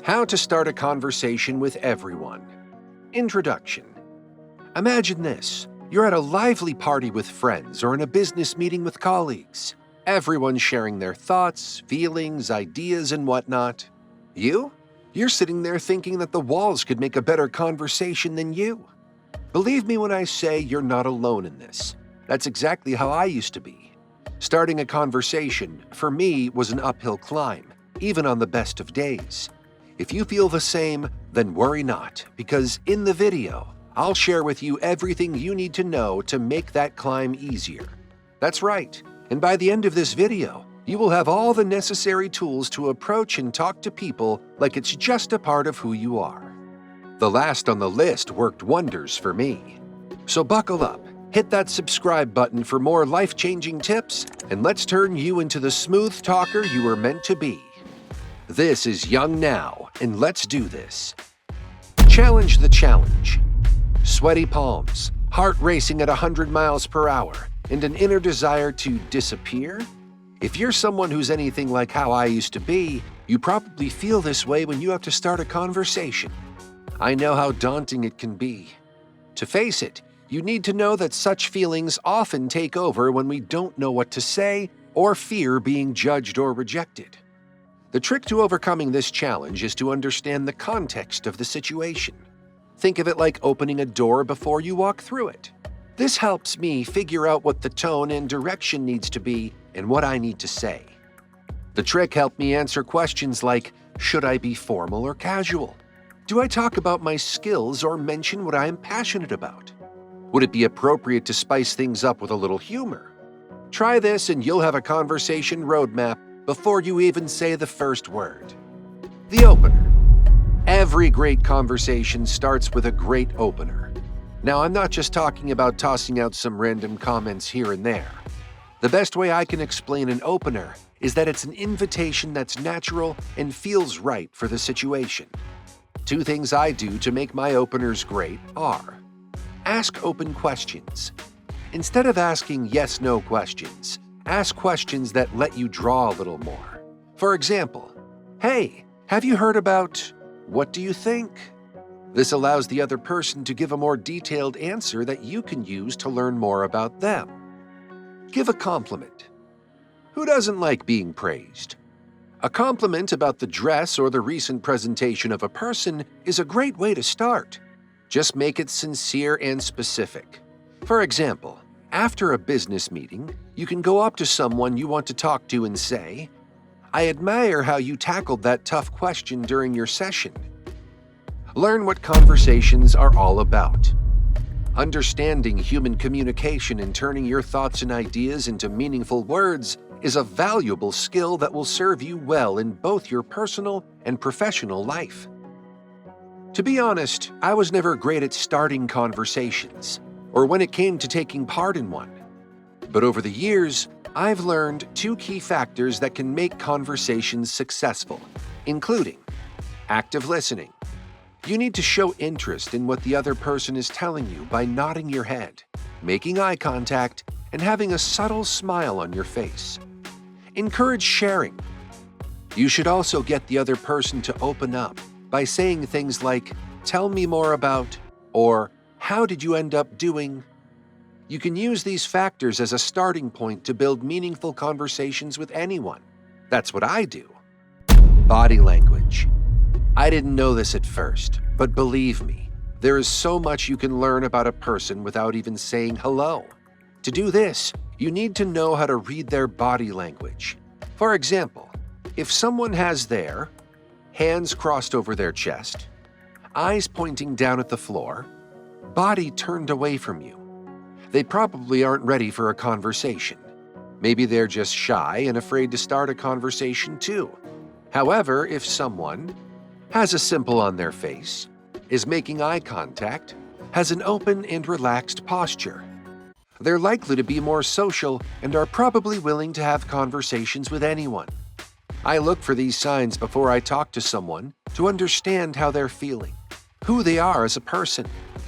How to start a conversation with everyone. Introduction. Imagine this. You're at a lively party with friends or in a business meeting with colleagues. Everyone's sharing their thoughts, feelings, ideas, and whatnot. You're sitting there thinking that the walls could make a better conversation than you. Believe me when I say you're not alone in this. That's exactly how I used to be. Starting a conversation, for me, was an uphill climb, even on the best of days. If you feel the same, then worry not, because in the video, I'll share with you everything you need to know to make that climb easier. That's right, and by the end of this video, you will have all the necessary tools to approach and talk to people like it's just a part of who you are. The last on the list worked wonders for me. So buckle up, hit that subscribe button for more life-changing tips, and let's turn you into the smooth talker you were meant to be. This is YoungNow, and let's do this. Challenge the challenge. Sweaty palms, heart racing at 100 miles per hour, and an inner desire to disappear? If you're someone who's anything like how I used to be, you probably feel this way when you have to start a conversation. I know how daunting it can be. To face it, you need to know that such feelings often take over when we don't know what to say or fear being judged or rejected. The trick to overcoming this challenge is to understand the context of the situation. Think of it like opening a door before you walk through it. This helps me figure out what the tone and direction needs to be and what I need to say. The trick helped me answer questions like, should I be formal or casual? Do I talk about my skills or mention what I am passionate about? Would it be appropriate to spice things up with a little humor? Try this and you'll have a conversation roadmap before you even say the first word. The opener. Every great conversation starts with a great opener. Now, I'm not just talking about tossing out some random comments here and there. The best way I can explain an opener is that it's an invitation that's natural and feels right for the situation. Two things I do to make my openers great are: ask open questions. Instead of asking yes/no questions, ask questions that let you draw a little more. For example, hey, have you heard about... what do you think? This allows the other person to give a more detailed answer that you can use to learn more about them. Give a compliment. Who doesn't like being praised? A compliment about the dress or the recent presentation of a person is a great way to start. Just make it sincere and specific. For example, after a business meeting, you can go up to someone you want to talk to and say, I admire how you tackled that tough question during your session. Learn what conversations are all about. Understanding human communication and turning your thoughts and ideas into meaningful words is a valuable skill that will serve you well in both your personal and professional life. To be honest, I was never great at starting conversations, or when it came to taking part in one. But over the years, I've learned two key factors that can make conversations successful, including active listening. You need to show interest in what the other person is telling you by nodding your head, making eye contact, and having a subtle smile on your face. Encourage sharing. You should also get the other person to open up by saying things like, tell me more about, or how did you end up doing? You can use these factors as a starting point to build meaningful conversations with anyone. That's what I do. Body language. I didn't know this at first, but believe me, there is so much you can learn about a person without even saying hello. To do this, you need to know how to read their body language. For example, if someone has their hands crossed over their chest, eyes pointing down at the floor, body turned away from you, they probably aren't ready for a conversation. Maybe they're just shy and afraid to start a conversation too. However, if someone has a simple on their face, is making eye contact, has an open and relaxed posture, they're likely to be more social and are probably willing to have conversations with anyone. I look for these signs before I talk to someone to understand how they're feeling, who they are as a person,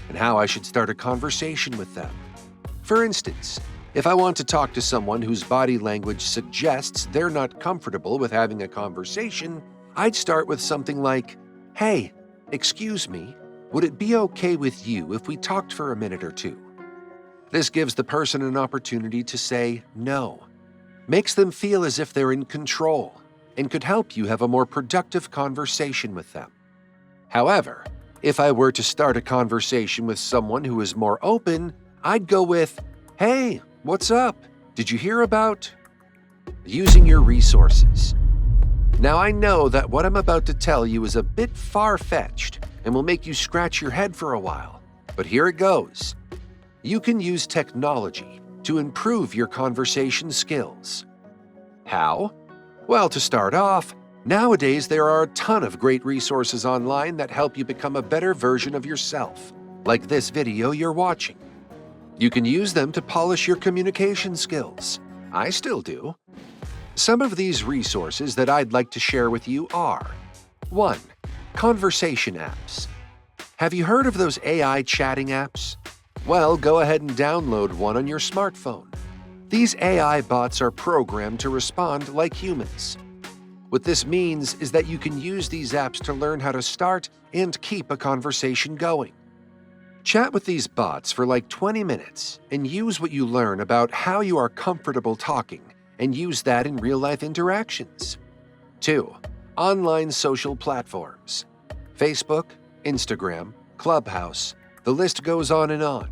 and how I should start a conversation with them. For instance, if I want to talk to someone whose body language suggests they're not comfortable with having a conversation, I'd start with something like, "Hey, excuse me, would it be okay with you if we talked for a minute or two?" This gives the person an opportunity to say no, makes them feel as if they're in control, and could help you have a more productive conversation with them. However, if I were to start a conversation with someone who is more open, I'd go with, "Hey, what's up? Did you hear about?" Using your resources. Now, I know that what I'm about to tell you is a bit far-fetched and will make you scratch your head for a while, but here it goes. You can use technology to improve your conversation skills. How? Well, to start off, nowadays there are a ton of great resources online that help you become a better version of yourself, like this video you're watching. You can use them to polish your communication skills. I still do. Some of these resources that I'd like to share with you are: 1. Conversation apps. Have you heard of those AI chatting apps? Well, go ahead and download one on your smartphone. These AI bots are programmed to respond like humans. What this means is that you can use these apps to learn how to start and keep a conversation going. Chat with these bots for like 20 minutes and use what you learn about how you are comfortable talking and use that in real-life interactions. 2. Online social platforms. Facebook, Instagram, Clubhouse, the list goes on and on.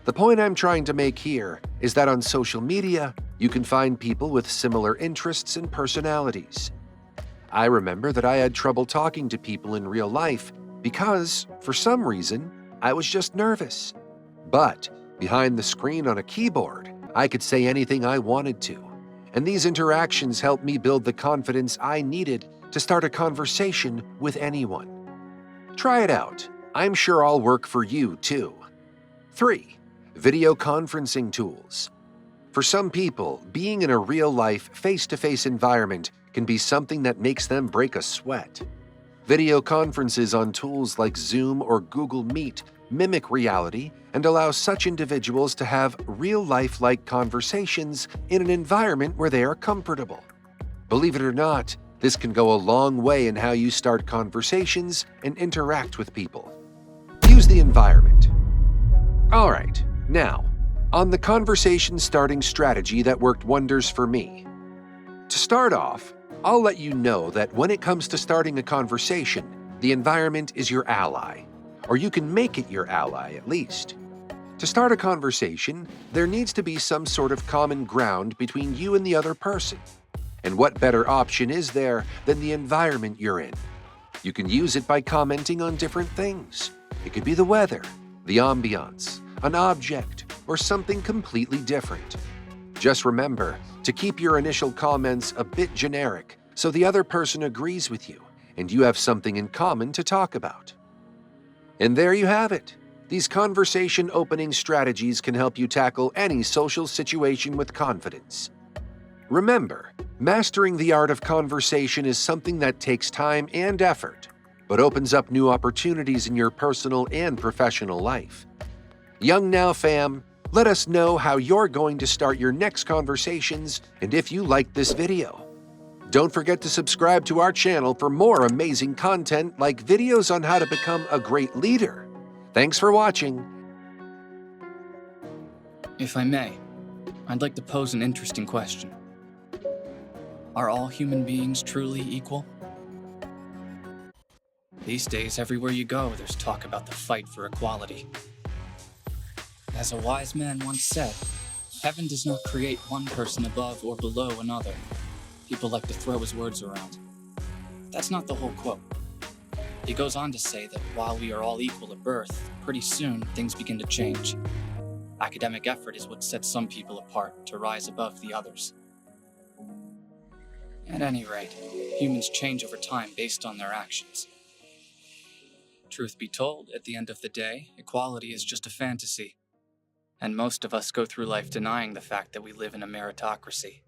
The point I'm trying to make here is that on social media, you can find people with similar interests and personalities. I remember that I had trouble talking to people in real life because, for some reason, I was just nervous. But behind the screen on a keyboard, I could say anything I wanted to, and these interactions helped me build the confidence I needed to start a conversation with anyone. Try it out. I'm sure I'll work for you too. 3. Video conferencing tools. For some people, being in a real-life, face-to-face environment can be something that makes them break a sweat. Video conferences on tools like Zoom or Google Meet mimic reality and allow such individuals to have real-life-like conversations in an environment where they are comfortable. Believe it or not, this can go a long way in how you start conversations and interact with people. Use the environment. All right, now, on the conversation starting strategy that worked wonders for me. To start off, I'll let you know that when it comes to starting a conversation, the environment is your ally, or you can make it your ally at least. To start a conversation, there needs to be some sort of common ground between you and the other person. And what better option is there than the environment you're in? You can use it by commenting on different things. It could be the weather, the ambiance, an object, or something completely different. Just remember to keep your initial comments a bit generic so the other person agrees with you and you have something in common to talk about. And there you have it. These conversation opening strategies can help you tackle any social situation with confidence. Remember, mastering the art of conversation is something that takes time and effort, but opens up new opportunities in your personal and professional life. YoungNow fam, let us know how you're going to start your next conversations and if you liked this video. Don't forget to subscribe to our channel for more amazing content like videos on how to become a great leader. Thanks for watching. If I may, I'd like to pose an interesting question. Are all human beings truly equal? These days, everywhere you go, there's talk about the fight for equality. As a wise man once said, heaven does not create one person above or below another. People like to throw his words around. That's not the whole quote. He goes on to say that while we are all equal at birth, pretty soon things begin to change. Academic effort is what sets some people apart to rise above the others. At any rate, humans change over time based on their actions. Truth be told, at the end of the day, equality is just a fantasy. And most of us go through life denying the fact that we live in a meritocracy.